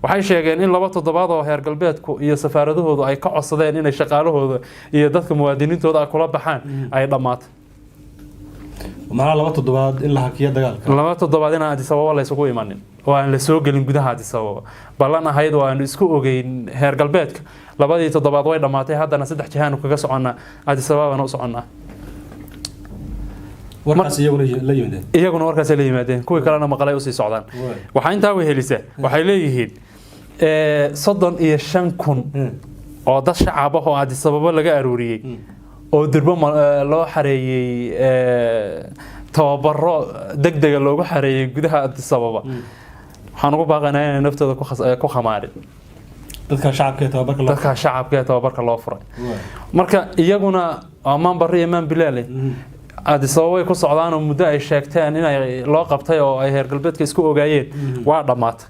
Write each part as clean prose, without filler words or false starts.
waxay sheegeen in 2 toddobaad oo heer galbeedku iyo safaaradahoodu ay ka codsadeen inay shaqaalahooda iyo dadka muwaadiniintooda kula baxaan ay dhamaatay ما لا وقت ضباط إلا حكي دجال 2 toddobaad in Addis Ababa la isugu imanin oo aan la soo galin gudaha Addis Ababa ballan ahayd oo aan isku ogeyn heer galbeedka 2 toddobaad way dhamaatay haddana 3 jihaan kaga soconnaa Addis Ababa u soconnaa warkaas iyaguna warkaas la yimaadeen kuwii kalena maqalay u sii socdaan waxa intaa wehelisa waxay leeyihiin 35,000 oo dad shacab ah oo Addis Ababa laga aruuriyay oo dirbo loo xareeyay tababaro degdeg loogu xareeyay gudaha Addis Ababa waxaan ugu baaqaynaa inay naftooda ku khamaareen dadka shacabka tababarka loo furay marka iyaguna amaan bari imaan bilaale Addis Ababa ku socdaan oo muddo ay sheegteen inay loo qabtay oo ay heer galbeedka isku ogaayeen waa dhamaatay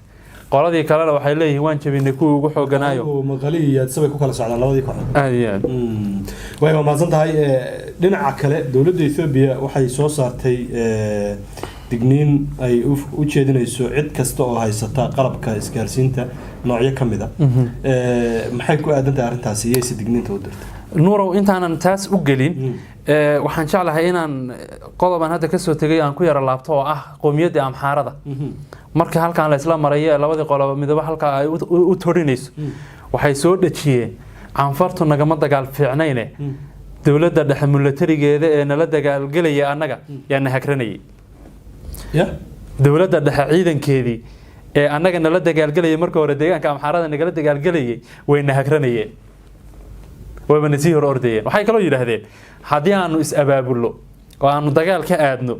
qoladii kalena waxay leeyihiin waan jabinay kuwa ugu xooganaayo maqaliya sabay ku kala socdaan labadii kooxood aad way ma maasantahay dhinaca kale dawladda Ethiopia waxay soo saartay digniin ay u jeedinayso cid kasta oo haysata qalabka isgaarsiinta noocyo kamid ah maxay ku aadan tahay arintaas iyo si digniinta u dirtay nuurow intaanan taas u gelin waxaan jeclahay inaan qodoban hadda ka soo tagay aan ku yara laabto oo ah qoomiyadda Amxaarada marka halkaan la isla maray labadii qolob midaba halka ay u torinayso waxay soo dhajiyeen Canfartu nagama dagaal fiicnayne dawladda dhexe militarigeeda ee nala dagaal galaya annaga yaana hakranayay dawladda dhexe ciidankeedii ee annaga nala dagaal galaya marka hore deegaanka Amxaarada nagala dagaal galayay wayna hakranayeen wayna sii hor ordayeen waxay kala yiraahdeen hadii aanu is abaabulno oo aanu dagaal ka aadno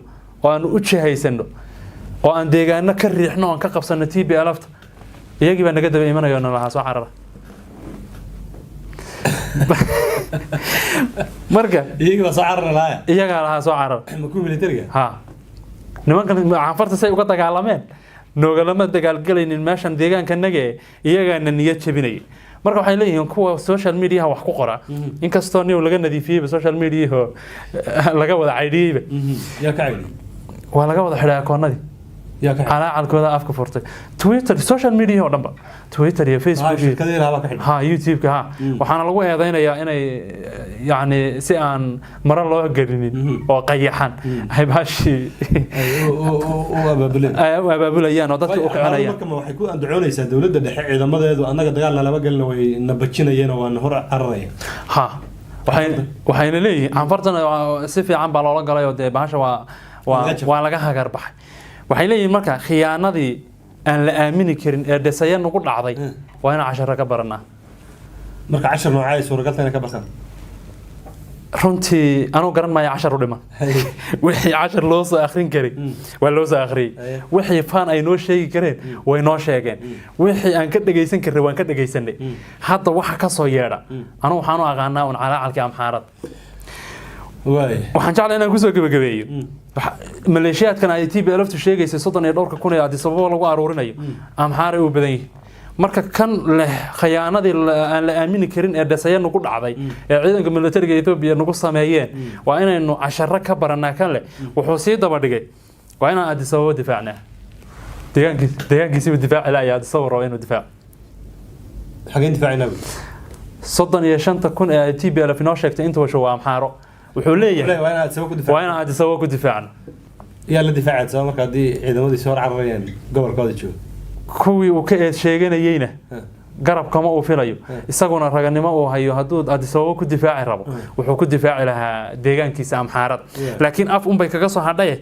oo aanu u jihaysano oo aan deegaano ka riixno aan ka qabsano TPLF iyagii baa naga daba imanayoo nalaha soo carara marka iyagii baa soo carara iyaga laha soo carara ma ku militariga ha nimankan Canfarta say uga dagaalameen noogalama dagaal galaynin meeshan deegaankanaga iyagaana niyad jabinay marka waxay leeyihiin kuwa social media wax ku qora in kastoo niyo laga nadiifiyay social media laga wada caydiyay ya ka caydiyay waa laga wada xidhay akoonadii ya ka على عالكودا أفك فرتي تويتر سوشيال ميديا هو دمبا تويتر يا فيسبوك ها يوتيوب ها وحنا لو هذين يا أنا يعني سئان مرة الله قرنين وقيحان هاي بهالشي وأبابلين يعني وضعت أوقعنا يعني ما حيكون عند عوني سد ولد الدحيح إذا ما ذا أنا قد قالنا لما قلنا ونبتشنا ينا ونهر عرّي ها وحين ليه عن فرتنا سفي عن بالله قال يودي بهالشوا ولاقاها قربح waxay leeyihiin marka khiyaanadii aan la aamini karin ee dhisayeen ugu dhacday waa in 10 ka baranaa marka 10 noocay suuragaltana ka barkan runtii anu garan maayo 10 u dhiman wixii 10 loo soo akhrin karay waa loo soo akhriyay wixii faan ay noo sheegi kareen way noo sheegeen wixii aan ka dhageysan karay waan ka dhageysanay hadda waxa ka soo yeedha anu waxaan u aqaanaa un calaalkii Amxaarad waxaan jeclahay inaan ku soo gabagabeeyo maleeshiyaadkan ay TPLF sheegaysay 32 kun ee Addis Ababa lagu aruurinayo Amxaare u badan yihiin marka kan leh khiyaanadii aan la aamini karin ee dhisayeen ugu dhacday ee ciidanka militariga Ethiopia nagu sameeyeen waa inaynu 10 ka baranaa kan leh wuxuu sii daba dhigay waa inaan Addis Ababa difaacnaa deegaankiisa difaac ilaa Addis Ababa inuu difaac xageen difaacina 35 kun ee TPLF noo sheegtay inta waa Amxaaro wuxuu leeyahay waa in Addis Ababa ku difaacno yaa la difaacay sabab marka hadii ciidamadii soo cararayeen gobolkooda joogo kuwii uu ka sheeganayayna garab kama uu filayo isaguna raganimo uu hayo haduu Addis Ababa ku difaaci rabo wuxuu ku difaaci lahaa deegaankiisa Amxaarad laakiin af bay kaga soo hadhay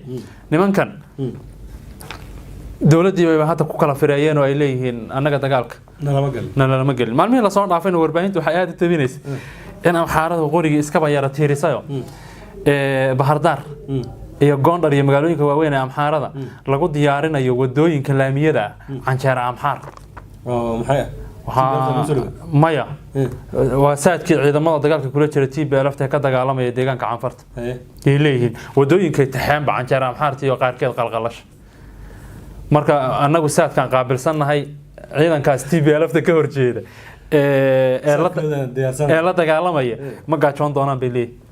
nimankan dawladii way hadda ku kala fireeyeen oo ay leeyihiin anaga dagaalka nalama galin maalmihii la soo dhaafayna warbaahintu waxay aad u tabinaysaa in Amxaarada qoriga iska bayara tiirisayo Bahardar iyo Gondar iyo magaalooyinka waaweyn ee Amxaarada lagu diyaarinayo wadooyinka laamiyada canjeera Amxaar oo maxay maya waa saadkii ciidamada dagaalka kula jira TPLF ka dagaalamaya deegaanka Canfarta ay leeyihiin wadooyinka taxaanba canjeera Amxaarta iyo qaarkeed qalqalash marka anagu saadkan qaabilsanahay ciidankaas TPLF ka horjeeda la dagaalamaya ma gaajoon doonaan bay leeyihiin